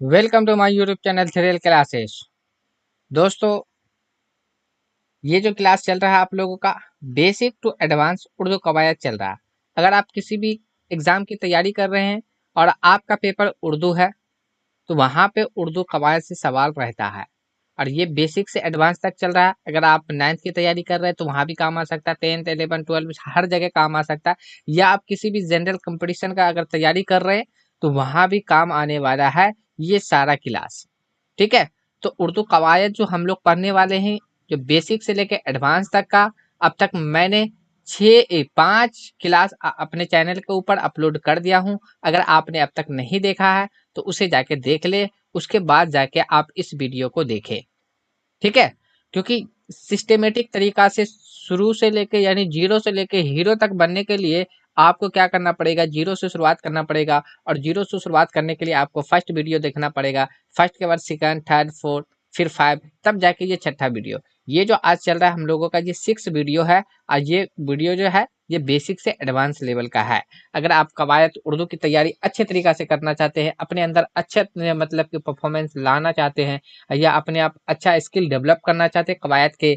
Welcome to my YouTube channel thrill classes. दोस्तों, ये जो क्लास चल रहा है आप लोगों का बेसिक टू एडवांस उर्दू कवायद चल रहा है। अगर आप किसी भी एग्जाम की तैयारी कर रहे हैं और आपका पेपर उर्दू है तो वहाँ पे उर्दू कवायद से सवाल रहता है और ये बेसिक से एडवांस तक चल रहा है। अगर आप 9th की तैयारी कर रहे हैं तो वहाँ भी काम आ सकता है, 10th 11 12 हर जगह काम आ सकता है, या आप किसी भी जनरल कंपटीशन का अगर तैयारी कर रहे हैं तो वहाँ भी काम आने वाला है ये सारा क्लास। ठीक है। तो उर्दू कवायद जो हम लोग पढ़ने वाले हैं, जो बेसिक से लेके एडवांस तक का, अब तक मैंने 5 क्लास अपने चैनल के ऊपर अपलोड कर दिया हूँ। अगर आपने अब तक नहीं देखा है तो उसे जाके देख ले, उसके बाद जाके आप इस वीडियो को देखें। ठीक है। क्योंकि सिस्टेमेटिक तरीका से शुरू से लेके यानी जीरो से लेके हीरो तक बनने के लिए आपको क्या करना पड़ेगा, जीरो से शुरुआत करना पड़ेगा। और जीरो से शुरुआत करने के लिए आपको फर्स्ट वीडियो देखना पड़ेगा, फर्स्ट के बाद सेकंड थर्ड फोर्थ फिर 5, तब जाके ये छठा वीडियो। ये जो आज चल रहा है हम लोगों का ये 6 वीडियो है और ये वीडियो जो है ये बेसिक से एडवांस लेवल का है। अगर आप कवायद उर्दू की तैयारी अच्छे तरीका से करना चाहते हैं, अपने अंदर अच्छे मतलब कि परफॉर्मेंस लाना चाहते हैं, या अपने आप अच्छा स्किल डेवलप करना चाहते हैं कवायद के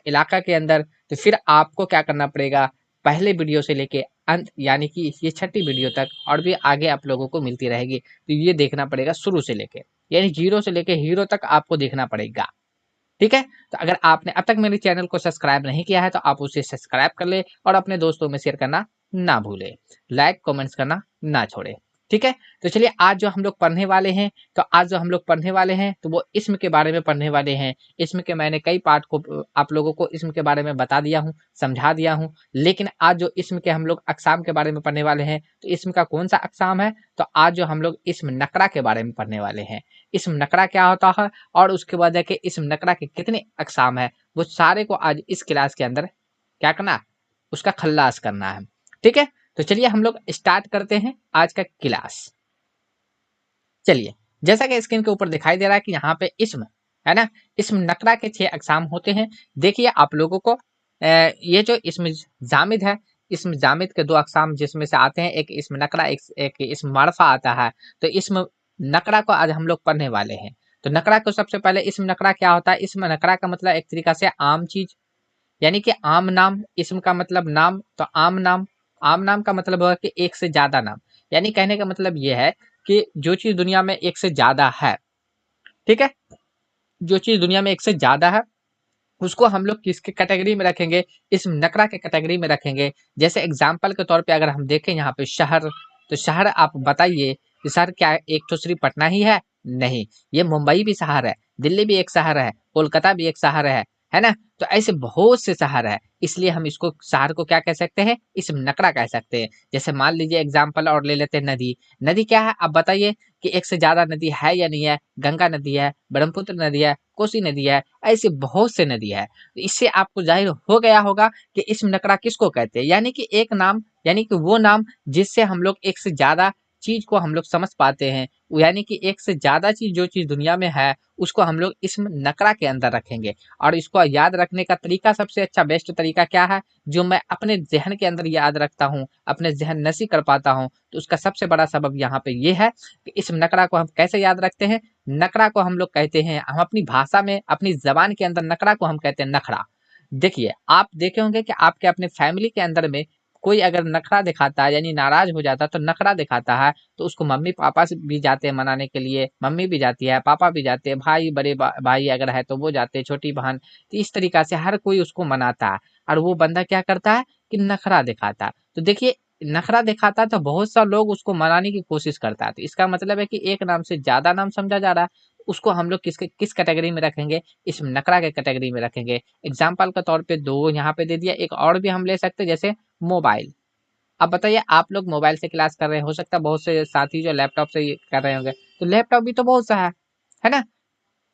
इलाका के अंदर, तो फिर आपको क्या करना पड़ेगा, पहले वीडियो से लेके अंत यानी कि ये छठी वीडियो तक और भी आगे आप लोगों को मिलती रहेगी, तो ये देखना पड़ेगा शुरू से लेके यानी जीरो से लेके हीरो तक आपको देखना पड़ेगा। ठीक है। तो अगर आपने अब तक मेरे चैनल को सब्सक्राइब नहीं किया है तो आप उसे सब्सक्राइब कर ले और अपने दोस्तों में शेयर करना ना भूले, लाइक कमेंट्स करना ना छोड़े। ठीक है। तो चलिए आज जो हम लोग पढ़ने वाले हैं, तो आज जो हम लोग पढ़ने वाले हैं तो वो इस्म के बारे में पढ़ने वाले हैं। इस्म के मैंने कई पार्ट को आप लोगों को इस्म के बारे में बता दिया हूँ, समझा दिया हूँ। लेकिन आज जो इस्म के हम लोग अक़साम के बारे में पढ़ने वाले हैं, तो इस्म का कौन सा अक़साम है, तो आज जो हम लोग इस्म नकरा के बारे में पढ़ने वाले हैं। इस्म नकरा क्या होता है और उसके बाद जाके इस्म नकरा के कितने अक़साम है, वो सारे को आज इस क्लास के अंदर क्या करना, उसका खल्लास करना है। ठीक है। तो चलिए हम लोग स्टार्ट करते हैं आज का क्लास। चलिए, जैसा कि स्क्रीन के ऊपर दिखाई दे रहा है कि यहाँ पे इस्म है ना, इस्म नकरा के 6 अक़साम होते हैं। देखिए आप लोगों को ये जो इस्म जामिद है, इस्म जामिद के 2 अक़साम जिसमें से आते हैं, एक इस्म नकरा, एक इस्म मारफा आता है। तो इस्म नकरा को आज हम लोग पढ़ने वाले हैं। तो नकरा को सबसे पहले इस्म नकरा क्या होता है, इस्म नकरा का मतलब एक तरीका से आम चीज यानी कि आम नाम। इस्म का मतलब नाम, तो आम नाम, आम नाम का मतलब होगा कि एक से ज्यादा नाम। यानी कहने का मतलब ये है कि जो चीज दुनिया में एक से ज्यादा है, ठीक है, जो चीज दुनिया में एक से ज्यादा है उसको हम लोग किसके कैटेगरी में रखेंगे, इस्म नकरा के कैटेगरी में रखेंगे। जैसे एग्जाम्पल के तौर पे अगर हम देखें यहाँ पे शहर, तो शहर आप बताइए कि शहर क्या एक तो सिर्फ पटना ही है, नहीं, ये मुंबई भी शहर है, दिल्ली भी एक शहर है, कोलकाता भी एक शहर है ना। तो ऐसे बहुत से शहर है, इसलिए हम इसको शहर को क्या कह सकते हैं, इस्म नकरा कह सकते हैं। जैसे मान लीजिए एग्जाम्पल और ले लेते हैं नदी। नदी क्या है आप बताइए कि एक से ज्यादा नदी है या नहीं है, गंगा नदी है, ब्रह्मपुत्र नदी है, कोसी नदी है, ऐसे बहुत से नदी है। तो इससे आपको जाहिर हो गया होगा कि इस्म नकरा किसको कहते हैं, यानी कि एक नाम, यानी कि वो नाम जिससे हम लोग एक से ज्यादा चीज को हम लोग समझ पाते हैं, यानी कि एक से ज्यादा चीज जो चीज दुनिया में है उसको हम लोग इस्म नकरा के अंदर रखेंगे। और इसको याद रखने का तरीका सबसे अच्छा बेस्ट तरीका क्या है, जो मैं अपने जहन के अंदर याद रखता हूँ, अपने जहन नशी कर पाता हूँ, तो उसका सबसे बड़ा सबब यहाँ पे ये है कि इस्म नकरा को हम कैसे याद रखते हैं। नकरा को हम लोग कहते हैं, हम अपनी भाषा में अपनी जबान के अंदर नकरा को हम कहते हैं नखरा। देखिए आप देखे होंगे कि आपके अपने फैमिली के अंदर में कोई अगर नखरा दिखाता है यानी नाराज हो जाता है तो नखरा दिखाता है, तो उसको मम्मी पापा से भी जाते हैं मनाने के लिए, मम्मी भी जाती है, पापा भी जाते हैं, भाई बड़े भाई अगर है तो वो जाते हैं, छोटी बहन। तो इस तरीका से हर कोई उसको मनाता है और वो बंदा क्या करता है कि नखरा दिखाता है। तो देखिए नखरा दिखाता है तो बहुत सा लोग उसको मनाने की कोशिश करता है, तो इसका मतलब है कि एक नाम से ज्यादा नाम समझा जा रहा है। उसको हम लोग किस कैटेगरी में रखेंगे, इस नकरा के कैटेगरी में रखेंगे। एग्जाम्पल के तौर पे 2 यहाँ पे दे दिया, एक और भी हम ले सकते हैं जैसे मोबाइल। अब बताइए आप लोग मोबाइल से क्लास कर रहे हैं, हो सकता है बहुत से साथी जो लैपटॉप से ये कर रहे होंगे, तो लैपटॉप भी तो बहुत सा है ना।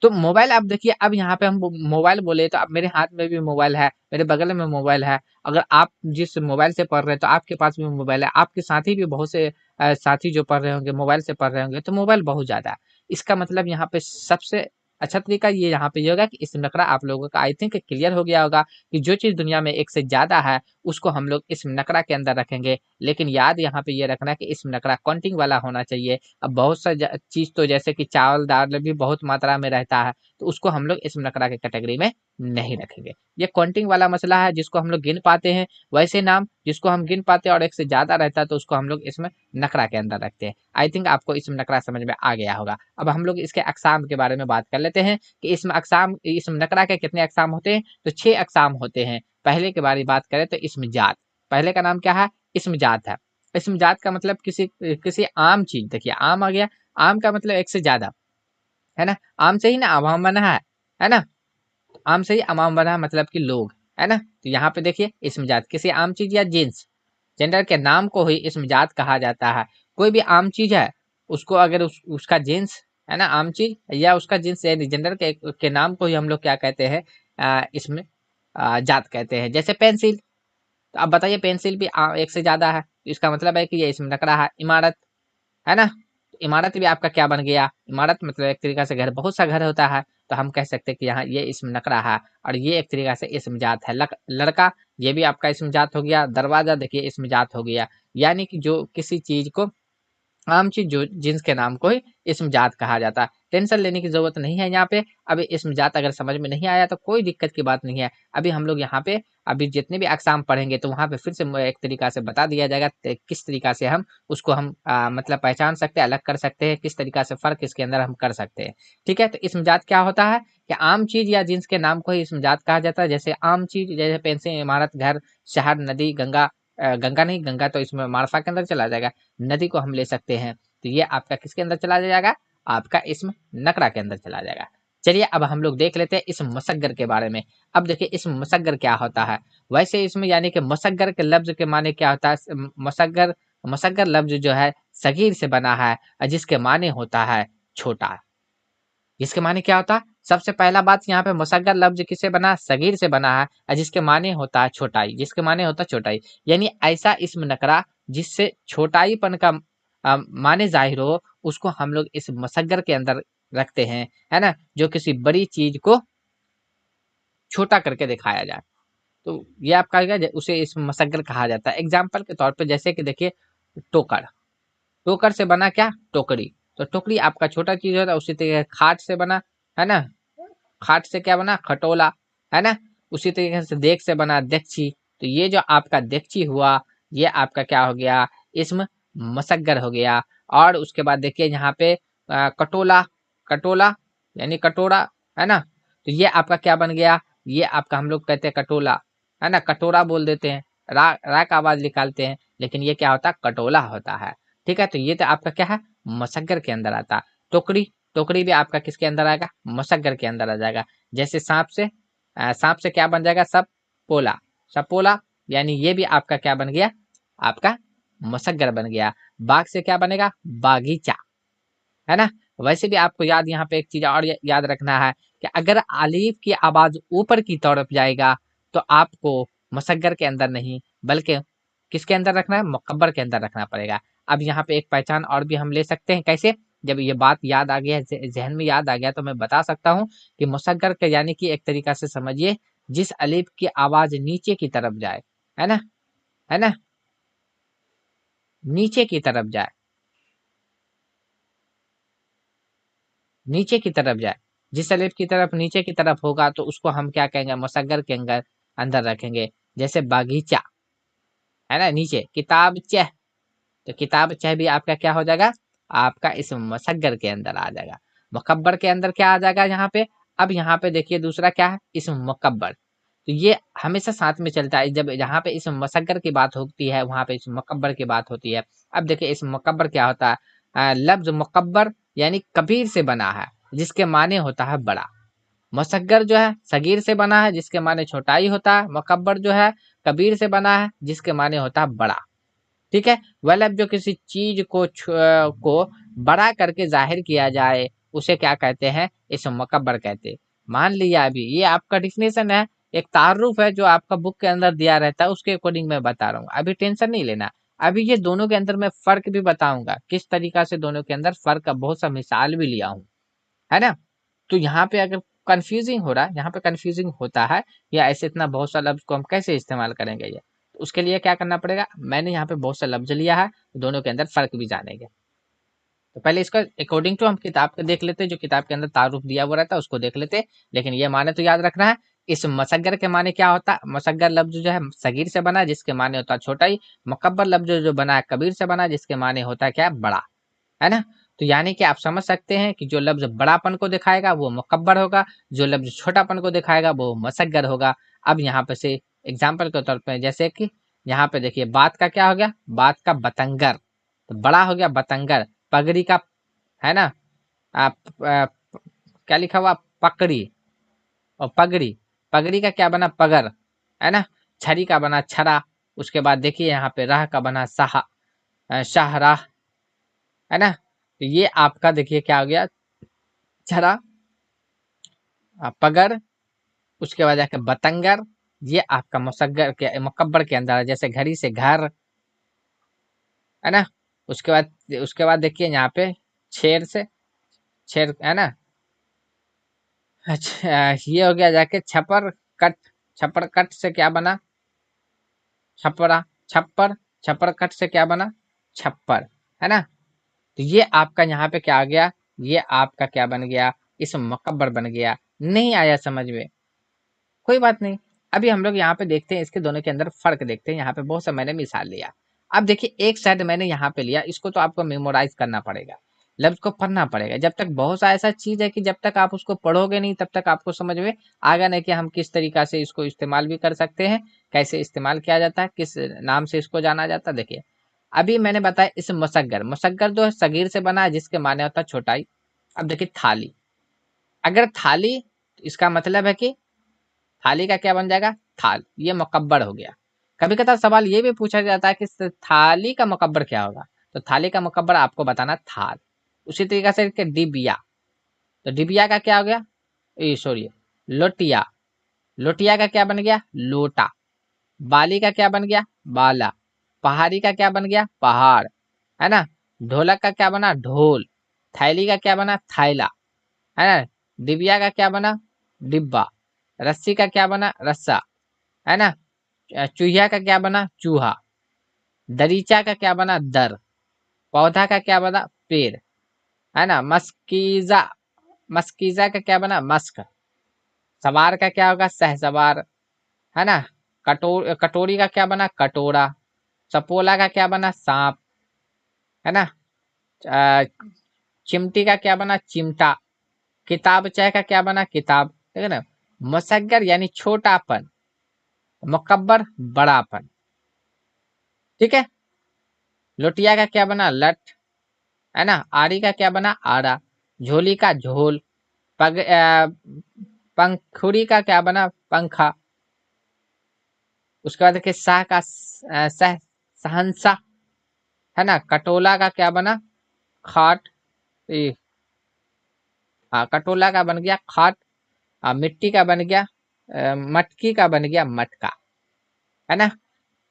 तो मोबाइल आप देखिए, अब यहाँ पे हम मोबाइल बोले तो अब मेरे हाथ में भी मोबाइल है, मेरे बगल में मोबाइल है। अगर आप जिस मोबाइल से पढ़ रहे हैं तो आपके पास भी मोबाइल है, आपके साथी भी बहुत से साथी जो पढ़ रहे होंगे मोबाइल से पढ़ रहे होंगे, तो मोबाइल बहुत ज्यादा है। इसका मतलब यहाँ पे सबसे अच्छा तरीका ये यहाँ पे ये होगा कि इसम नकरा आप लोगों का आई थिंक क्लियर हो गया होगा कि जो चीज़ दुनिया में एक से ज़्यादा है उसको हम लोग इसम नकरा के अंदर रखेंगे। लेकिन याद यहाँ पे ये रखना कि इसम नकरा काउंटिंग वाला होना चाहिए। अब बहुत सा चीज़ तो जैसे कि चावल दाल भी बहुत मात्रा में रहता है, तो उसको हम लोग इसम नकरा के कैटेगरी में नहीं रखेंगे। ये काउंटिंग वाला मसला है जिसको हम लोग गिन पाते हैं, वैसे नाम जिसको हम गिन पाते हैं और एक से ज़्यादा रहता है तो उसको हम लोग इसमें नकरा के अंदर रखते हैं। आई थिंक आपको इसम नकरा समझ में आ गया होगा। अब हम लोग इसके अक़साम के बारे में बात कर लेते हैं कि इसम नकरा के कितने अक़साम होते हैं, तो 6 अक़साम होते हैं। पहले के बारे में बात करें तो इसम जात, पहले का नाम क्या है, इसम जात है। इसम जात का मतलब किसी किसी आम चीज़, देखिए आम आ गया, आम का मतलब एक से ज़्यादा, है ना? आम से ही ना अवाम बना है ना? आम से ही अवाम बना मतलब कि लोग, है ना? तो यहाँ पे देखिए इसम जात किसी आम चीज़ या जिन्स, जेंडर के नाम को ही इसम जात कहा जाता है। कोई भी आम चीज़ है, उसको अगर उसका जिन्स है ना, आम चीज़ या उसका जिन्स यानी जेंडर के नाम को ही हम लोग क्या कहते हैं, इसमें जात कहते हैं। जैसे पेंसिल, तो अब बताइए पेंसिल भी एक से ज़्यादा है, तो इसका मतलब है कि ये इसम नकरा है। इमारत, है ना? तो इमारत भी आपका क्या बन गया, इमारत मतलब एक तरीका से घर, बहुत सा घर होता है, तो हम कह सकते हैं कि यहाँ ये इसम नकरा है और ये एक तरीका से इसम जात है। लड़का, ये भी आपका इसम जात हो गया। दरवाजा देखिए इसम जात हो गया, यानी कि जो किसी चीज को आम चीज जो जिन्स के नाम को ही इसम जात कहा जाता है। टेंशन लेने की जरूरत नहीं है यहाँ पे। अभी इसम जात अगर समझ में नहीं आया तो कोई दिक्कत की बात नहीं है। अभी हम लोग यहाँ पे अभी जितने भी अक़साम पढ़ेंगे तो वहाँ पे फिर से एक तरीका से बता दिया जाएगा किस तरीका से हम उसको हम मतलब पहचान सकते हैं, अलग कर सकते हैं, किस तरीका से फ़र्क इसके अंदर हम कर सकते हैं। ठीक है, तो इसम जात क्या होता है कि आम चीज़ या जिन्स के नाम को ही इसम जात कहा जाता है। जैसे आम चीज़ जैसे पेंसिल, इमारत, घर, शहर, नदी, गंगा, गंगा नहीं, गंगा तो इसमें मारफा के अंदर चला जाएगा। नदी को हम ले सकते हैं, तो ये आपका किसके अंदर चला जाएगा, आपका इसम नकरा के अंदर चला जाएगा। चलिए अब हम लोग देख लेते हैं इसम मुसग्गर के बारे में। अब देखिए इसम मुसग्गर क्या होता है। वैसे इसमें यानी कि मुसग्गर के लफ्ज के माने क्या होता है, मुसग्गर, मुसग्गर लफ्ज जो है सगीर से बना है और जिसके माने होता है छोटा। इसके माने क्या होता है, सबसे पहला बात यहाँ पे मुसग्गर लफ्ज किससे बना, सगीर से बना है और जिसके माने होता है छोटाई, जिसके माने होता है छोटाई, यानी ऐसा इसम नकरा जिससे छोटाईपन का माने जाहिर हो, उसको हम लोग इस मुसग्गर के अंदर रखते हैं, है ना? जो किसी बड़ी चीज को छोटा करके दिखाया जाए, तो ये आपका क्या उसे इस मुसग्गर कहा जाता है। एग्जाम्पल के तौर पे जैसे कि देखिए टोकर, टोकर से बना क्या, टोकरी, तो टोकरी आपका छोटा चीज होता है। उसी तरीके खाट से बना, है ना, खाट से क्या बना, खटोला, है ना? उसी तरीके से देग से बना देगची, तो ये जो आपका देगची हुआ, ये आपका क्या हो गया, इसम मसग्गर हो गया। और उसके बाद देखिए यहाँ पे कटोला, कटोला यानी कटोरा, है ना? तो ये आपका क्या बन गया, ये आपका हम लोग कहते हैं कटोला, है ना? कटोरा बोल देते हैं, रा का आवाज निकालते हैं, लेकिन ये क्या होता है, कटोला होता है। ठीक है, तो ये तो आपका क्या है, मसग्गर के अंदर आता है। टोकरी, टोकरी भी आपका किसके अंदर आएगा, मसग्गर के अंदर आ जाएगा। जैसे सांप से, सांप से क्या बन जाएगा, सब पोला, सपोला, यानी ये भी आपका क्या बन गया, आपका मसग्गर बन गया। बाग से क्या बनेगा, बागीचा, है ना? वैसे भी आपको याद यहाँ पे एक चीज और याद रखना है कि अगर अलीफ की आवाज ऊपर की तरफ जाएगा तो आपको मसग्गर के अंदर नहीं बल्कि किसके अंदर रखना है, मुकब्बर के अंदर रखना पड़ेगा। अब यहाँ पे एक पहचान और भी हम ले सकते हैं, कैसे, जब ये बात याद आ गया, जहन में याद आ गया, तो मैं बता सकता हूँ कि मुसग्गर के यानी कि एक तरीका से समझिए जिस अलीफ की आवाज नीचे की तरफ जाए, है ना, है ना, नीचे की तरफ जाए, नीचे की तरफ जाए, जिस अलिफ की तरफ नीचे की तरफ होगा तो उसको हम क्या कहेंगे, मुसग्गर के अंदर अंदर रखेंगे। जैसे बागीचा, है ना, नीचे किताब चह, तो किताब चह भी आपका क्या हो जाएगा, आपका इस मुसग्गर के अंदर आ जाएगा। मुकब्बर के अंदर क्या आ जाएगा यहाँ पे, अब यहाँ पे देखिए दूसरा क्या है, इस मुकब्बर, तो ये हमेशा साथ में चलता है। जब यहाँ पे इस मुसग्गर की बात होती है वहां पे इस मुकब्बर की बात होती है। अब देखिए इस मुकब्बर क्या होता है, लफ्ज मुकब्बर यानी कबीर से बना है जिसके माने होता है बड़ा। मुसग्गर जो है सगीर से बना है जिसके माने छोटाई होता है। मुकब्बर जो है कबीर से बना है जिसके माने होता है बड़ा। ठीक है, वह लफ्ज जो किसी चीज को बड़ा करके जाहिर किया जाए उसे क्या कहते हैं, इसे मुकब्बर कहते हैं। मान लिया अभी ये आपका डिफिनेशन है, एक तारुफ है जो आपका बुक के अंदर दिया रहता है, उसके अकॉर्डिंग मैं बता रहा हूँ, अभी टेंशन नहीं लेना। अभी ये दोनों के अंदर मैं फर्क भी बताऊंगा, किस तरीका से दोनों के अंदर फर्क का बहुत सा मिसाल भी लिया हूँ, है ना? तो यहाँ पे अगर कंफ्यूजिंग हो रहा है, यहाँ पे कंफ्यूजिंग होता है, या ऐसे इतना बहुत सा लफ्ज को हम कैसे इस्तेमाल करेंगे ये, तो उसके लिए क्या करना पड़ेगा, मैंने यहाँ पे बहुत सा लफ्ज लिया है, दोनों के अंदर फर्क भी जानेंगे। तो पहले इसका अकॉर्डिंग टू हम किताब के देख लेते, जो किताब के अंदर तारुफ दिया हुआ रहता है उसको देख लेते। लेकिन ये माने तो याद रखना है, इस मसग्गर के माने क्या होता है, मसग्गर लफ्ज जो है सगीर से बना जिसके माने होता है छोटा ही, मुकब्बर लफ्ज जो बना है कबीर से बना जिसके माने होता है क्या, बड़ा, है ना। तो यानी कि आप समझ सकते हैं कि जो लफ्ज बड़ापन को दिखाएगा वो मुकब्बर होगा, जो लफ्ज छोटापन को दिखाएगा वो मसग्गर होगा। अब यहाँ पे से एग्जाम्पल के तौर पर, जैसे कि यहाँ पे देखिए बात का क्या हो गया, बात का बतंगर, तो बड़ा हो गया बतंगर। पगड़ी का, है ना, क्या लिखा हुआ, पकड़ी, और पगड़ी, पगड़ी का क्या बना, पगर, है ना। छरी का बना छरा। उसके बाद देखिए यहाँ पे राह का बना शाहराह, है ना। तो ये आपका देखिए क्या हो गया, छरा, पगर, उसके बाद जाके बतंगर, ये आपका मुसग्गर के मुकब्बर के अंदर है, जैसे घड़ी से घर, है ना। उसके बाद देखिए यहाँ पे छेर से छेर, है ना। अच्छा, ये हो गया जाके छपर कट, छपर कट से क्या बना, छपरा, छप्पर, छपर कट से क्या बना, छप्पर, है ना। तो ये आपका यहाँ पे क्या आ गया, ये आपका क्या बन गया, इस मुकब्बर बन गया। नहीं आया समझ में, कोई बात नहीं। अभी हम लोग यहाँ पे देखते हैं, इसके दोनों के अंदर फर्क देखते हैं। यहाँ पे बहुत सा मैंने मिसाल लिया। अब देखिए एक साइड मैंने यहाँ पे लिया, इसको तो आपको मेमोराइज करना पड़ेगा, लफ्ज को पढ़ना पड़ेगा। जब तक बहुत सा ऐसा चीज है कि जब तक आप उसको पढ़ोगे नहीं तब तक आपको समझ में आएगा नहीं कि हम किस तरीका से इसको इस्तेमाल भी कर सकते हैं, कैसे इस्तेमाल किया जाता है, किस नाम से इसको जाना जाता है। देखिए अभी मैंने बताया इस मुसग्गर, मुसग्गर जो है सगीर से बना है जिसके माने होता है छोटाई। अब देखिए थाली, अगर थाली, तो इसका मतलब है कि थाली का क्या बन जाएगा, थाल, ये मुकब्बर हो गया। कभी कभार सवाल ये भी पूछा जाता है कि थाली का मुकब्बर क्या होगा, तो थाली का मुकब्बर आपको बताना थाल। उसी तरीके से डिबिया, तो डिबिया का क्या हो गया, सॉरी, लोटिया, लोटिया का क्या बन गया, लोटा। बाली का क्या बन गया, बाला। पहाड़ी का क्या बन गया, पहाड़, है ना। ढोलक का क्या बना, ढोल। थैली का क्या बना, थैला, है ना। डिबिया का क्या बना, डिब्बा। रस्सी का क्या बना, रस्सा, है ना। चूहिया का क्या बना, चूहा। दरीचा का क्या बना, दर। पौधा का क्या बना, पेड़, है ना। मस्कीजा, मस्कीजा का क्या बना, मस्क। सवार का क्या होगा, सहसवार, है ना। कटोरी का क्या बना, कटोरा। सपोला का क्या बना, सांप, है ना। अ, चिमटी का क्या बना, चिमटा। किताब चाय का क्या बना, किताब, ठीक है ना। मुसग्गर यानी छोटापन, मुकब्बर बड़ापन, ठीक है। लोटिया का क्या बना, लठ, है ना। आरी का क्या बना, आरा। झोली का झोल। पंखुड़ी का क्या बना, पंखा। उसके बाद देखिए शाह का सहनसा, है ना। कटोला का क्या बना, खाट। ए, हाँ, कटोला का बन गया खाट। मिट्टी का बन गया मटकी का बन गया मटका, है ना।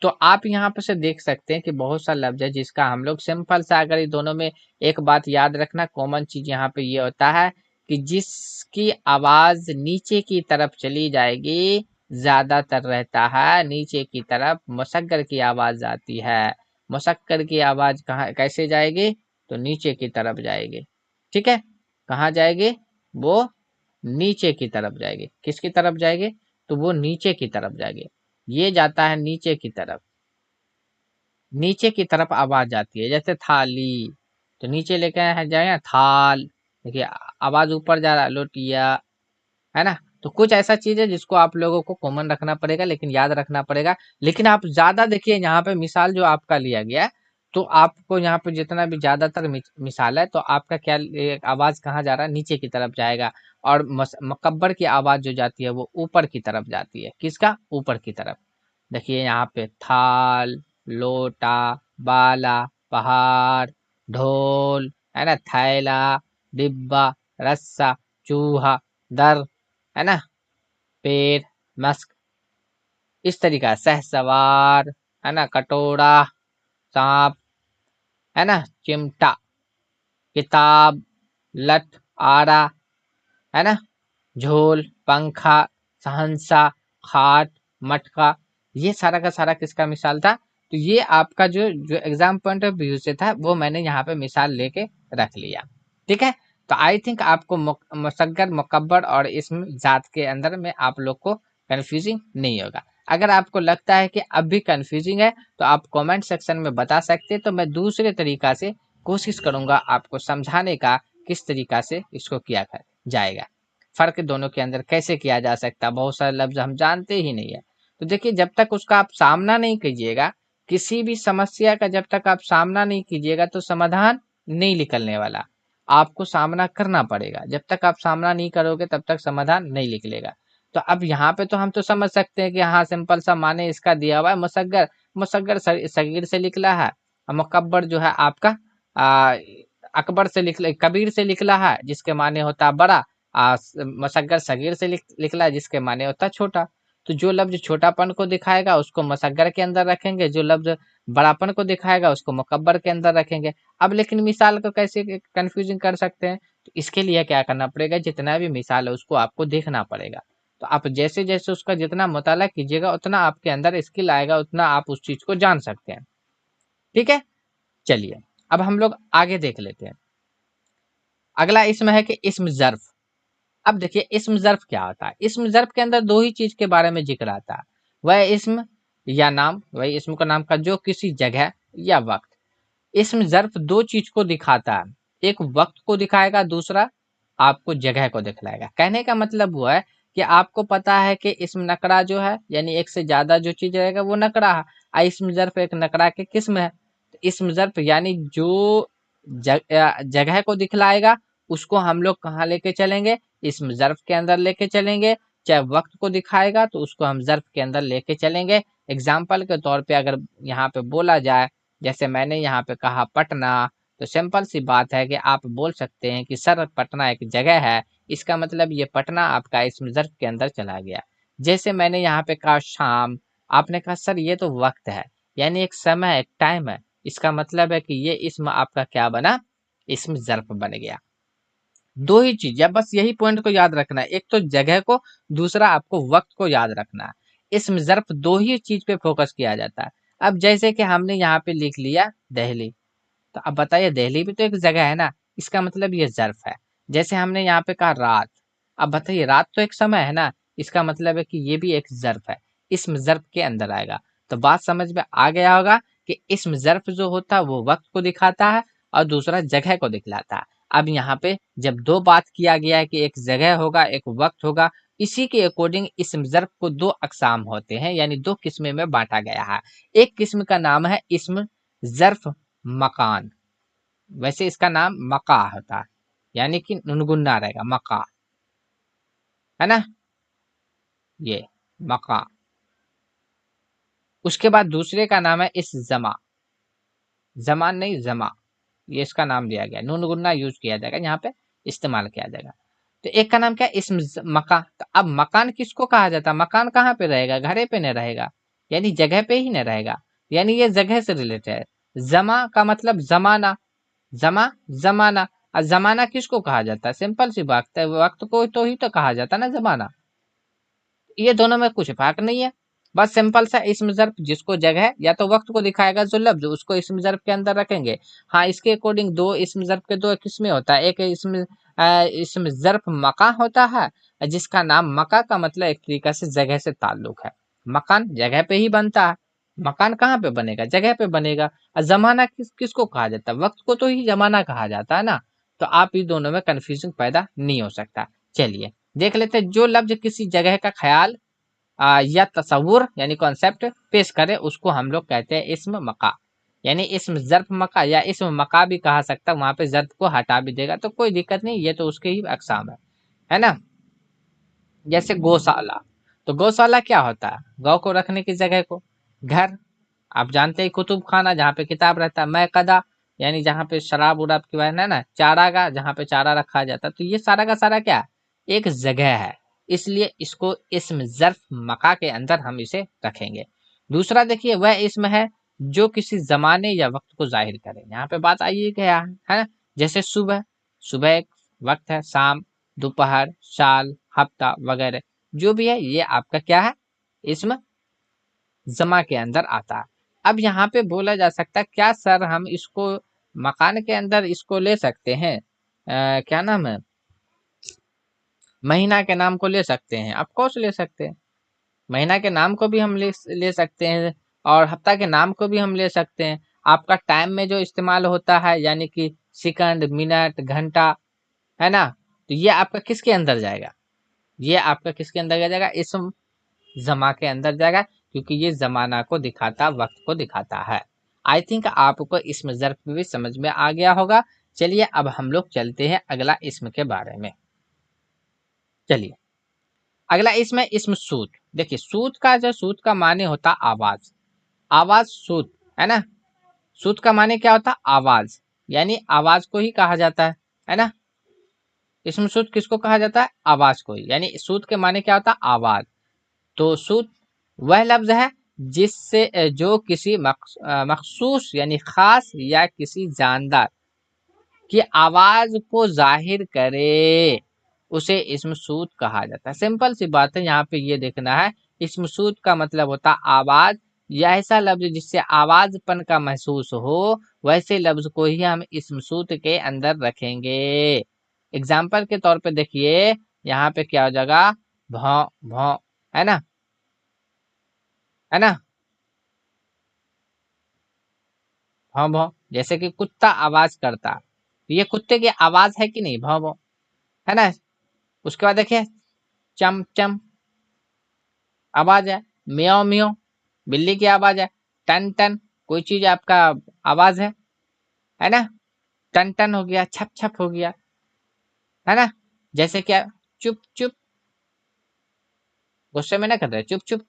तो आप यहाँ पे से देख सकते हैं कि बहुत सा लफ्ज है जिसका हम लोग सिंपल सा, अगर ये दोनों में एक बात याद रखना, कॉमन चीज यहाँ पे ये होता है कि जिसकी आवाज नीचे की तरफ चली जाएगी ज्यादातर रहता है नीचे की तरफ मुसग्गर की आवाज आती है। मुसक्कर की आवाज कहाँ कैसे जाएगी, तो नीचे की तरफ जाएगी, ठीक है। कहाँ जाएगी, वो नीचे की तरफ जाएगी। किसकी तरफ जाएगी, तो वो नीचे की तरफ जाएगी। ये जाता है नीचे की तरफ, नीचे की तरफ आवाज जाती है। जैसे थाली, तो नीचे लेके जाए थाल, देखिए आवाज ऊपर जा रहा है, लोटिया, है ना। तो कुछ ऐसा चीज है जिसको आप लोगों को कॉमन रखना पड़ेगा, लेकिन याद रखना पड़ेगा। लेकिन आप ज्यादा देखिए यहाँ पे मिसाल जो आपका लिया गया है, तो आपको यहाँ पे जितना भी ज्यादातर मिसाल है, तो आपका क्या आवाज कहाँ जा रहा है, नीचे की तरफ जाएगा। और मुकब्बर की आवाज जो जाती है वो ऊपर की तरफ जाती है। किसका, ऊपर की तरफ। देखिए यहाँ पे थाल, लोटा, बाला, पहाड़, ढोल, है ना, थैला, डिब्बा, रस्सा, चूहा, दर, है ना, पेड़, मस्क, इस तरीका सहसवार, है ना, कटोरा, सांप, है ना, चिमटा, किताब, लठ, आरा, है ना, झोल, पंखा, सहनसा, खाट, मटका, ये सारा का सारा किसका मिसाल था? तो ये आपका जो जो एग्जाम पॉइंट ऑफ व्यू से था वो मैंने यहाँ पे मिसाल लेके रख लिया। ठीक है, तो आई थिंक आपको मुसग्गर, मुकब्बर और इसम जात के अंदर में आप लोग को कंफ्यूजिंग नहीं होगा। अगर आपको लगता है कि अब भी कंफ्यूजिंग है तो आप कमेंट सेक्शन में बता सकते हैं, तो मैं दूसरे तरीका से कोशिश करूंगा आपको समझाने का किस तरीका से इसको किया जाएगा, फर्क दोनों के अंदर कैसे किया जा सकता है। बहुत सारे लफ्ज हम जानते ही नहीं है। तो देखिए, जब तक उसका आप सामना नहीं कीजिएगा, किसी भी समस्या का जब तक आप सामना नहीं कीजिएगा तो समाधान नहीं निकलने वाला। आपको सामना करना पड़ेगा, जब तक आप सामना नहीं करोगे तब तक समाधान नहीं निकलेगा। तो अब यहाँ पे तो हम तो समझ सकते हैं कि हाँ, सिंपल सा माने इसका दिया हुआ है मुसग्गर, मुसग्गर सगीर से निकला है, और मुकब्बर जो है आपका आ, अकबर से कबीर से निकला है, जिसके माने होता है बड़ा। मुसग्गर सगीर से निकला, जिसके माने होता है छोटा। तो जो लफ्ज छोटापन को दिखाएगा उसको मुसग्गर के अंदर रखेंगे, जो लफ्ज बड़ापन को दिखाएगा उसको मुकब्बर के अंदर रखेंगे। अब लेकिन मिसाल को कैसे कंफ्यूजिंग कर सकते हैं? तो इसके लिए क्या करना पड़ेगा, जितना भी मिसाल है उसको आपको देखना पड़ेगा। तो आप जैसे जैसे उसका जितना मुताला कीजिएगा उतना आपके अंदर स्किल आएगा, उतना आप उस चीज को जान सकते हैं। ठीक है, चलिए अब हम लोग आगे देख लेते हैं। अगला इसमें है कि इस्म ज़र्फ। अब देखिए, इस्म ज़र्फ क्या होता है? इस्म ज़र्फ के अंदर दो ही चीज के बारे में जिक्र आता है, वह इस्म या नाम, वही इस्म का नाम का जो किसी जगह या वक्त। इस्म ज़र्फ दो चीज को दिखाता है, एक वक्त को दिखाएगा, दूसरा आपको जगह को दिखलाएगा। कहने का मतलब हुआ है कि आपको पता है कि इस्म नकरा जो है, यानी एक से ज्यादा जो चीज रहेगा वो नकरा है, और इस्म ज़र्फ एक नकरा के किस्म है। तो इस्म ज़र्फ यानी जो जगह को दिखलाएगा उसको हम लोग कहाँ लेके चलेंगे? इस्म ज़र्फ के अंदर लेके चलेंगे। चाहे वक्त को दिखाएगा तो उसको हम ज़र्फ के अंदर लेके चलेंगे। एग्जाम्पल के तौर पे अगर यहाँ पे बोला जाए, जैसे मैंने यहाँ पे कहा पटना, तो सिंपल सी बात है कि आप बोल सकते हैं कि सर पटना एक जगह है, इसका मतलब ये पटना आपका इस्म ज़र्फ के अंदर चला गया। जैसे मैंने यहाँ पे कहा शाम, आपने कहा सर ये तो वक्त है, यानी एक समय, एक टाइम है, इसका मतलब है कि ये इस्म आपका क्या बना? इस्म ज़र्फ बन गया। दो ही चीज, या बस यही पॉइंट को याद रखना है, एक तो जगह को, दूसरा आपको वक्त को याद रखना है। इस्म ज़र्फ दो ही चीज पे फोकस किया जाता है। अब जैसे कि हमने यहाँ पे लिख लिया दिल्ली, तो अब बताइए दिल्ली भी तो एक जगह है ना, इसका मतलब ये ज़र्फ है। जैसे हमने यहाँ पे कहा रात, अब बताइए रात तो एक समय है ना, इसका मतलब है कि ये भी एक ज़र्फ है, इस्म ज़र्फ के अंदर आएगा। तो बात समझ में आ गया होगा कि इस्म ज़र्फ जो होता है वो वक्त को दिखाता है और दूसरा जगह को दिखलाता है। अब यहाँ पे जब दो बात किया गया है कि एक जगह होगा एक वक्त होगा, इसी के अकॉर्डिंग इस्म ज़र्फ को दो अकसाम होते हैं, यानी दो किस्में में बांटा गया है। एक किस्म का नाम है इस्म ज़र्फ मकान, वैसे इसका नाम मका होता है, यानी कि नुनगुन्ना रहेगा मका, है ना, ये मका। उसके बाद दूसरे का नाम है इस जमा, जमान नहीं जमा, ये इसका नाम दिया गया, नून गुन्ना यूज किया जाएगा यहाँ पे, इस्तेमाल किया जाएगा। तो एक का नाम क्या है? इस्म मका। तो अब मकान किसको कहा जाता है? मकान कहाँ पे रहेगा? घरे पे नहीं रहेगा, यानी जगह पे ही नहीं रहेगा, यानी ये जगह से रिलेटेड है। जमा का मतलब जमाना, जमा जमाना। और जमाना किसको कहा जाता है? सिंपल सी बात है, वक्त को तो ही तो कहा जाता है ना जमाना। ये दोनों में कुछ फर्क नहीं है, बस सिंपल सा इस्म ज़र्फ जिसको जगह या तो वक्त को दिखाएगा जो लफ्ज, उसको इस्म ज़र्फ के अंदर रखेंगे। हाँ, इसके अकॉर्डिंग दो इस्म ज़र्फ के दो किस्में होता है, एक इस्म ज़र्फ मका होता है, जिसका नाम मका का मतलब एक तरीका से जगह से ताल्लुक है। मकान जगह पे ही बनता है, मकान कहाँ पे बनेगा? जगह पे बनेगा। और जमाना किसको कहा जाता है? वक्त को तो ही जमाना कहा जाता है ना। तो आप इस दोनों में कंफ्यूजन पैदा नहीं हो सकता। चलिए देख लेते हैं, जो लफ्ज किसी जगह का ख्याल या तस्वुर यानी कॉन्सेप्ट पेश करे उसको हम लोग कहते हैं इस्म मका, यानी इस्म ज़र्फ मका या इस्म मका भी कहा सकता है, वहां पे ज़र्फ को हटा भी देगा तो कोई दिक्कत नहीं, ये तो उसके ही अकसाम है ना। जैसे गौशाला, तो गौशाला क्या होता है? गौ को रखने की जगह को, घर, आप जानते हैं कुतुब खाना जहाँ पे किताब रहता है, मैं कदा यानी जहाँ पे शराब उराब की है ना, चारागाह जहाँ पे चारा रखा जाता है। तो ये सारा का सारा क्या, एक जगह है, इसलिए इसको इस्म ज़र्फ मका के अंदर हम इसे रखेंगे। दूसरा देखिए, वह इस्म है जो किसी जमाने या वक्त को जाहिर करे। यहाँ पे बात आइए क्या है ना, जैसे सुबह, सुबह एक वक्त है, शाम दोपहर, साल, हफ्ता वगैरह जो भी है ये आपका क्या है, इसमें जमा के अंदर आता है। अब यहाँ पे बोला जा सकता है क्या सर हम इसको मकान के अंदर इसको ले सकते हैं, क्या नाम है, महीना के नाम को ले सकते हैं? ऑफ कोर्स ले सकते हैं। महीना के नाम को भी हम ले सकते हैं और हफ्ता के नाम को भी हम ले सकते हैं। आपका टाइम में जो इस्तेमाल होता है यानी कि सेकंड, मिनट, घंटा, है ना, तो ये आपका किसके अंदर जाएगा, ये आपका किसके अंदर जाएगा, इसम जमा के अंदर जाएगा, क्योंकि ये जमाना को दिखाता, वक्त को दिखाता है। आई थिंक आपको इसमें ज़र्फ भी समझ में आ गया होगा। चलिए अब हम लोग चलते हैं अगला इसम के बारे में। चलिए अगला इसम है इसम सूत। देखिए सूत का जो सूत का माने होता आवाज, आवाज सूत, है ना। सूत का माने क्या होता, आवाज, यानी आवाज को ही कहा जाता है ना। इसम सूत किसको कहा जाता है, आवाज को ही, यानी सूत के माने क्या होता, आवाज। तो सूत वह लफ्ज है जिससे जो किसी मखसूस यानी खास या किसी जानदार की आवाज को जाहिर करे, उसे इस्म सूत कहा जाता है। सिंपल सी बात है, यहाँ पे ये देखना है, इस्म सूत का मतलब होता आवाज या ऐसा लफ्ज जिससे आवाजपन का महसूस हो, वैसे लफ्ज को ही हम इस्म सूत के अंदर रखेंगे। एग्जाम्पल के तौर पे देखिए यहाँ पे क्या हो जाएगा, भौ भौ, है ना, है ना, भौ भौ, जैसे कि कुत्ता आवाज करता, तो ये कुत्ते की आवाज है कि नहीं, भौ भौ, है ना। उसके बाद देखिए चम चम, आवाज है। म्याओ म्याओ, बिल्ली की आवाज है। टन टन, कोई चीज आपका आवाज है ना। टन टन हो गया, छप छप हो गया, है ना। जैसे क्या, चुप चुप, गुस्से में ना कर रहे, चुप चुप,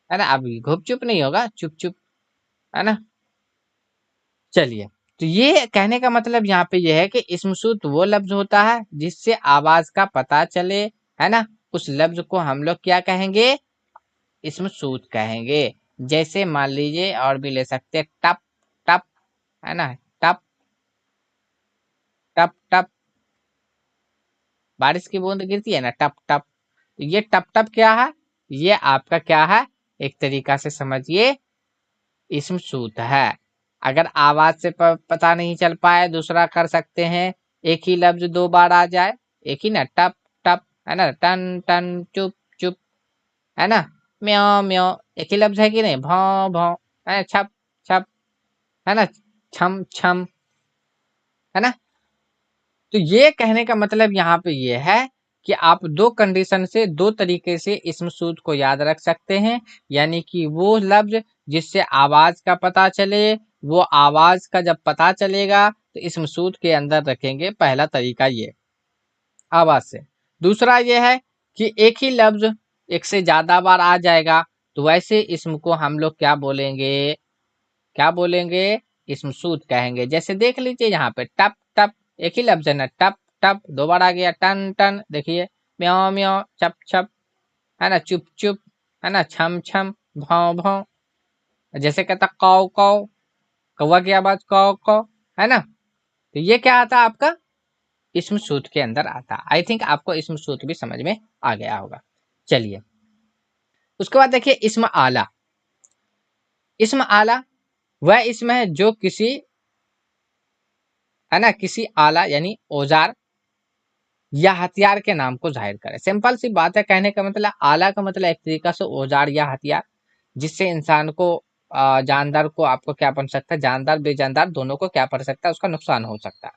है ना। अभी घुप चुप नहीं होगा, चुप चुप, है ना। चलिए, तो ये कहने का मतलब यहाँ पे ये है कि इस्मसूत वो लफ्ज होता है जिससे आवाज का पता चले, है ना। उस लफ्ज को हम लोग क्या कहेंगे, इस्मसूत कहेंगे। जैसे मान लीजिए और भी ले सकते हैं, टप टप, है ना, टप टप टप, बारिश की बूंद गिरती है ना, टप टप। तो ये टप टप क्या है, ये आपका क्या है, एक तरीका से समझिए इसम सूत है। अगर आवाज से पता नहीं चल पाए, दूसरा कर सकते हैं, एक ही लफ्ज दो बार आ जाए, एक ही ना, टप टप, है ना, टन टन, चुप चुप, है ना, म्याओ म्याओ, एक ही लफ्ज है कि नहीं, भौ भौ, है, छप छप, है ना, छम छम, है ना। तो ये कहने का मतलब यहाँ पे ये है कि आप दो कंडीशन से, दो तरीके से इसम सूद को याद रख सकते हैं। यानी कि वो लफ्ज जिससे आवाज का पता चले, वो आवाज का जब पता चलेगा तो इसम सूद के अंदर रखेंगे। पहला तरीका ये आवाज से। दूसरा ये है कि एक ही लफ्ज एक से ज्यादा बार आ जाएगा, तो वैसे इसम को हम लोग क्या बोलेंगे, क्या बोलेंगे, इसम सूद कहेंगे। जैसे देख लीजिए यहाँ पे टप टप, एक ही लफ्ज है ना, टप टप, दो बार आ गया, टन टन, देखिए म्याओ म्याओ, छप छप, है ना, चुप चुप, है ना, छम छम, भौ भौ। जैसे कहता कौ कौ, कौवा की आवाज कौ कौ, है ना। तो ये क्या आता है आपका, इसम सूद के अंदर आता। आई थिंक आपको इसम सूद भी समझ में आ गया होगा। चलिए उसके बाद देखिए इसम आला। इसम आला वह इसम है जो किसी, है ना, किसी आला यानी औजार या हथियार के नाम को जाहिर करे। सिंपल सी बात है, कहने का मतलब आला का मतलब एक तरीका से औजार या हथियार, जिससे इंसान को, जानदार को आपको क्या बन सकता है, जानदार बेजानदार दोनों को क्या पड़ सकता है, उसका नुकसान हो सकता है।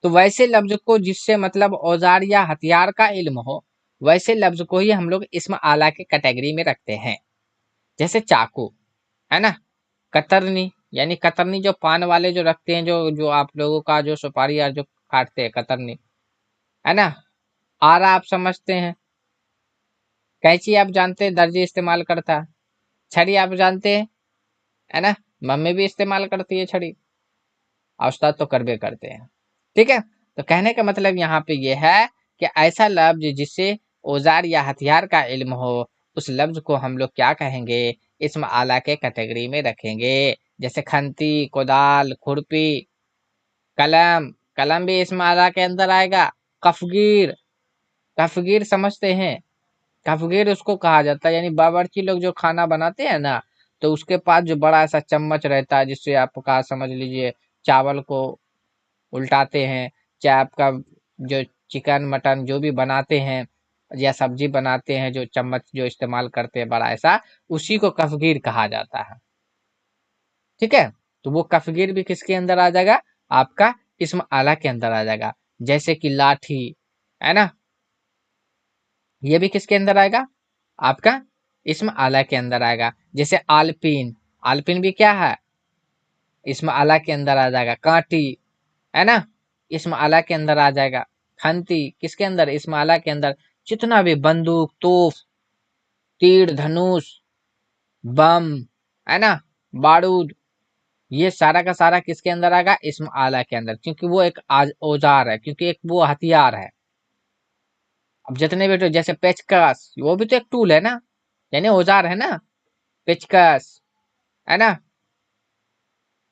तो वैसे लफ्ज को जिससे मतलब औजार या हथियार का इल्म हो, वैसे लफ्ज को ही हम लोग इसम आला के कैटेगरी में रखते हैं। जैसे चाकू, है ना, कतरनी, यानी कतरनी जो पान वाले जो रखते हैं, जो जो आप लोगों का जो सुपारी या जो काटते हैं, कतरनी, है ना। आरा आप समझते हैं, कैंची आप जानते हैं दर्जी इस्तेमाल करता है, छड़ी आप जानते हैं, है ना, मम्मी भी इस्तेमाल करती है छड़ी, और उस्ताद तो करबे करते हैं। ठीक है, तो कहने का मतलब यहाँ पे ये है कि ऐसा लफ्ज जिससे औजार या हथियार का इल्म हो, उस लफ्ज को हम लोग क्या कहेंगे, इस्म आला के कैटेगरी में रखेंगे। जैसे खंती, कोदाल, खुरपी, कलम, कलम भी इसम आला के अंदर आएगा। कफगीर, कफगीर समझते हैं? कफगीर उसको कहा जाता है, यानी बावर्ची लोग जो खाना बनाते हैं ना, तो उसके पास जो बड़ा सा चम्मच रहता है, जिससे आपका समझ लीजिए चावल को उल्टाते हैं, चाहे आपका जो चिकन मटन जो भी बनाते हैं या सब्जी बनाते हैं, जो चम्मच जो इस्तेमाल करते हैं बड़ा ऐसा, उसी को कफगीर कहा जाता है। ठीक है, तो वो कफगीर भी किसके अंदर आ जाएगा? आपका इसम आला के अंदर आ जाएगा। जैसे कि लाठी, है ना, ये भी किसके अंदर आएगा? आपका इसम आला के अंदर आएगा। जैसे आलपीन, आलपीन भी क्या है? इसम आला के अंदर आ जाएगा। कांटी, है ना, इसम आला के अंदर आ जाएगा। खंती किसके अंदर? इसम आला के अंदर। जितना भी बंदूक, तोप, तीर धनुष, बम, है ना, बारूद, ये सारा का सारा किसके अंदर आएगा? इसम आला के अंदर, क्योंकि वो एक औजार है, क्योंकि एक वो हथियार है। अब जितने भी जैसे पेचकस, वो भी तो एक टूल है ना, यानी औजार है ना, पेचकस, है ना।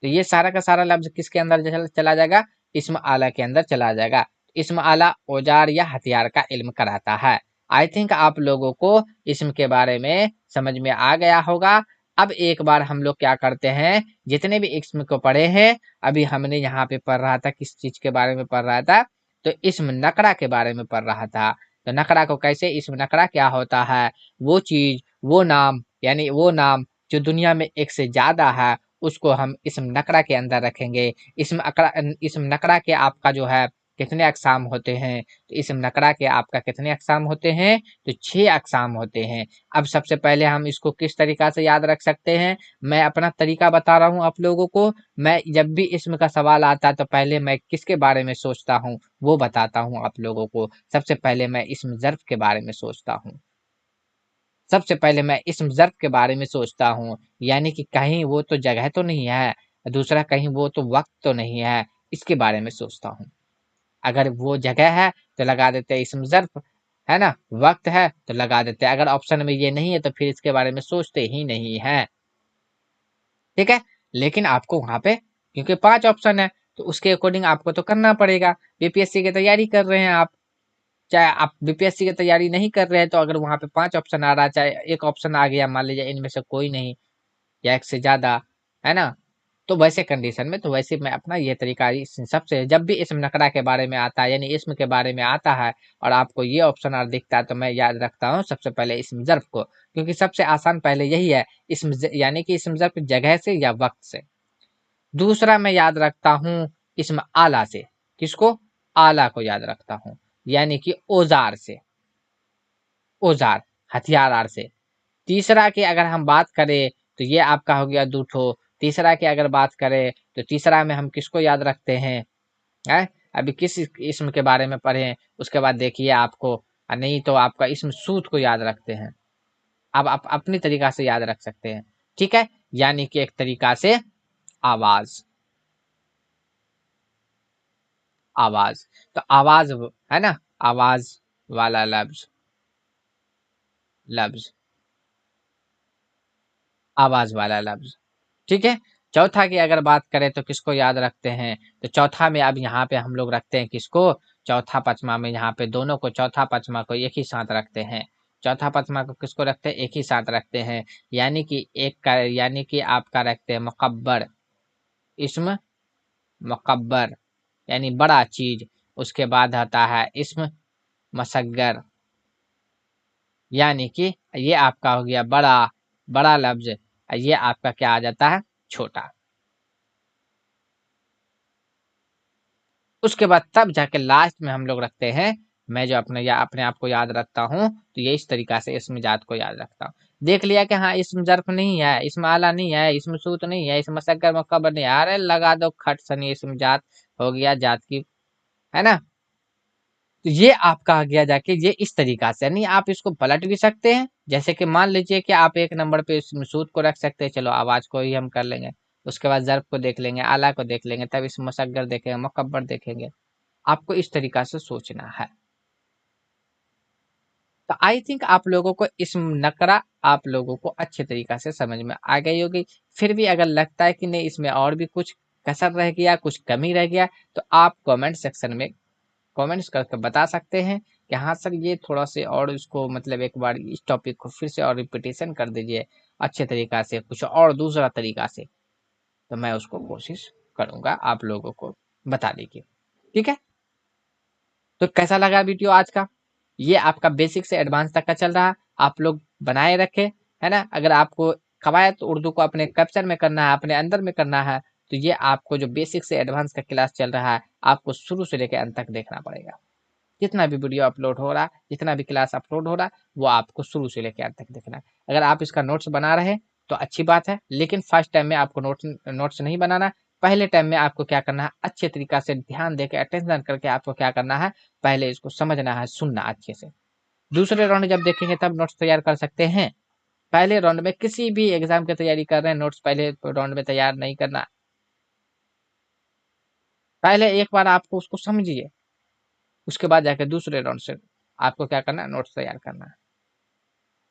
तो ये सारा का सारा लफ्ज किसके अंदर चला जाएगा? इस्म आला के अंदर चला जाएगा। इस्म आला औजार या हथियार का इल्म कराता है। आई थिंक आप लोगों को इस्म के बारे में समझ में आ गया होगा। अब एक बार हम लोग क्या करते हैं, जितने भी इस्म को पढ़े हैं, अभी हमने यहाँ पे पढ़ रहा था, किस चीज के बारे में पढ़ रहा था? तो इस्म नकरा के बारे में पढ़ रहा था। तो नकरा को कैसे, इस्म नकरा क्या होता है? वो चीज, वो नाम, यानी वो नाम जो दुनिया में एक से ज्यादा है, उसको हम इस्म नकरा के अंदर रखेंगे। इस्म नकरा के आपका जो है कितने अक़साम होते हैं? तो इस्म नकरा के आपका कितने अक़साम होते हैं? तो 6 अक़साम होते हैं। अब सबसे पहले हम इसको किस तरीका से याद रख सकते हैं? मैं अपना तरीका बता रहा हूँ आप लोगों को। मैं जब भी इस्म का सवाल आता है, तो पहले मैं किसके बारे में सोचता हूँ वो बताता हूँ आप लोगों को। सबसे पहले मैं इस्म ज़र्फ़ के बारे में सोचता हूँ। सबसे पहले मैं इस्म ज़र्फ़ के बारे में सोचता हूँ, यानी कि कहीं वो तो जगह तो नहीं है, दूसरा कहीं वो तो वक़्त तो नहीं है, इसके बारे में सोचता हूँ। अगर वो जगह है तो लगा देते हैं इस्म ज़र्फ़, है ना? वक़्त है तो लगा देते हैं। अगर ऑप्शन में ये नहीं है तो फिर इसके बारे में सोचते ही नहीं हैं। ठीक है? लेकिन आपको वहाँ पे क्योंकि 5 ऑप्शन है, तो उसके अकॉर्डिंग आपको तो करना पड़ेगा। बीपीएससी की तैयारी कर रहे हैं आप, चाहे आप बीपीएससी की तैयारी नहीं कर रहे हैं, तो अगर वहाँ पे 5 ऑप्शन आ रहा है, चाहे एक ऑप्शन आ गया, मान लीजिए इनमें से कोई नहीं या एक से ज़्यादा, है ना? तो वैसे कंडीशन में, तो वैसे मैं अपना ये तरीका सबसे, जब भी इसम नकरा के बारे में आता है, यानी इसम के बारे में आता है और आपको ये ऑप्शन और दिखता है, तो मैं याद रखता हूँ सबसे पहले इसम ज़र्फ़ को, क्योंकि सबसे आसान पहले यही है, यानी कि इसम ज़र्फ़ जगह से या वक्त से। दूसरा मैं याद रखता हूँ इसम आला से। किसको? आला को याद रखता हूँ, यानी कि औजार से, औजार, हथियार आर से। तीसरा की अगर हम बात करें, तो ये आपका हो गया दूठो। तीसरा की अगर बात करें, तो तीसरा में हम किसको याद रखते हैं? है, अभी किस इसम के बारे में पढ़े, उसके बाद देखिए आपको, नहीं तो आपका इसम सूत को याद रखते हैं। अब आप अपनी तरीका से याद रख सकते हैं। ठीक है, यानी कि एक तरीका से आवाज, आवाज, तो आवाज है ना, आवाज वाला लफ्ज, लफ्ज, आवाज वाला लफ्ज। ठीक है, चौथा की अगर बात करें तो किसको याद रखते हैं? तो चौथा में अब यहाँ पे हम लोग रखते हैं किसको? चौथा पचमा में यहाँ पे दोनों को, चौथा पचमा को एक ही साथ रखते हैं। चौथा पचमा को किसको रखते हैं? एक ही साथ रखते हैं, यानी कि एक का, यानी कि आपका रखते हैं मुकब्बर, इस्म मुकब्बर, यानी बड़ा चीज। उसके बाद आता है इस्म मसग्गर, यानी कि ये आपका हो गया बड़ा, बड़ा लफ्ज। ये आपका क्या आ जाता है? छोटा। उसके बाद तब जाके लास्ट में हम लोग रखते हैं, मैं जो अपने या अपने आप को याद रखता हूँ, तो ये इस तरीका से इसम जात को याद रखता हूँ। देख लिया कि हाँ इसम ज़र्फ़ नहीं है, इसम आला नहीं है, इसम सूत नहीं है, इसम मसग्गर मुकब्बर नहीं है, अरे लगा दो खट सनी इसम जात, हो गया जात की, है ना? तो ये आपका आ गया जाके ये इस तरीका से, नहीं आप इसको पलट भी सकते हैं। जैसे कि मान लीजिए कि आप एक नंबर पे इसमें सूद को रख सकते हैं, चलो आवाज को ही हम कर लेंगे। उसके बाद ज़र्फ़ को देख लेंगे, आला को देख लेंगे, तब इसमें मुसग्गर देखेंगे, मुकब्बर देखेंगे। आपको इस तरीका से सोचना है। तो आई थिंक आप लोगों को इस नकरा आप लोगों को अच्छे तरीका से समझ में आ गई होगी। फिर भी अगर लगता है कि नहीं इसमें और भी कुछ कसर रह गया, कुछ कमी रह गया, तो आप कमेंट सेक्शन में कमेंट्स करके बता सकते हैं कि हाँ सर ये थोड़ा से और इसको मतलब एक बार इस टॉपिक को फिर से और रिपीटेशन कर दीजिए अच्छे तरीका से, कुछ और दूसरा तरीका से, तो मैं उसको कोशिश करूंगा आप लोगों को बताने की। ठीक है, तो कैसा लगा वीडियो आज का? ये आपका बेसिक से एडवांस तक का चल रहा है, आप लोग बनाए रखे, है ना। अगर आपको कवायद उर्दू को अपने कैप्चर में करना है, अपने अंदर में करना है, तो ये आपको जो बेसिक से एडवांस का क्लास चल रहा है, आपको शुरू से लेकर अंत तक देखना पड़ेगा। जितना भी वीडियो अपलोड हो रहा है, जितना भी क्लास अपलोड हो रहा है, वो आपको शुरू से लेकर अंत तक देखना है। अगर आप इसका नोट्स बना रहे हैं तो अच्छी बात है, लेकिन फर्स्ट टाइम में आपको नोट्स नोट्स नहीं बनाना है। पहले टाइम में आपको क्या करना है, अच्छे तरीका से ध्यान देकर अटेंशन करके आपको क्या करना है, पहले इसको समझना है, सुनना अच्छे से। दूसरे राउंड जब देखेंगे तब नोट्स तैयार कर सकते हैं। पहले राउंड में किसी भी एग्जाम की तैयारी कर रहे हैं, नोट्स पहले राउंड में तैयार नहीं करना। पहले एक बार आपको उसको समझिए, उसके बाद जाकर दूसरे राउंड से आपको क्या करना है, नोट्स तैयार करना है।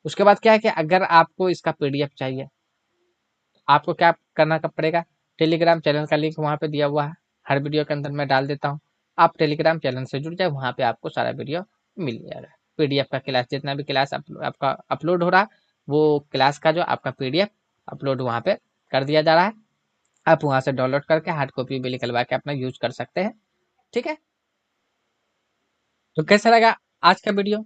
उसके बाद क्या है कि अगर आपको इसका पीडीएफ चाहिए, आपको क्या करना कब पड़ेगा, टेलीग्राम चैनल का लिंक वहाँ पे दिया हुआ है, हर वीडियो के अंदर मैं डाल देता हूँ। आप टेलीग्राम चैनल से जुड़ जाए, वहाँ पे आपको सारा वीडियो मिल जाएगा। पीडीएफ का क्लास, जितना भी क्लास आपका अपलोड हो रहा है, वो क्लास का जो आपका पीडीएफ अपलोड वहाँ पे कर दिया जा रहा है। आप वहाँ से डाउनलोड करके हार्ड कॉपी भी निकलवा के अपना यूज कर सकते हैं। ठीक है, तो कैसा लगा आज का वीडियो,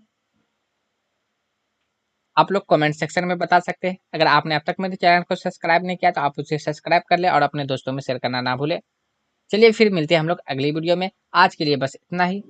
आप लोग कमेंट सेक्शन में बता सकते हैं। अगर आपने अब तक मेरे चैनल को सब्सक्राइब नहीं किया तो आप उसे सब्सक्राइब कर ले और अपने दोस्तों में शेयर करना ना भूले। चलिए फिर मिलते हैं हम लोग अगली वीडियो में, आज के लिए बस इतना ही।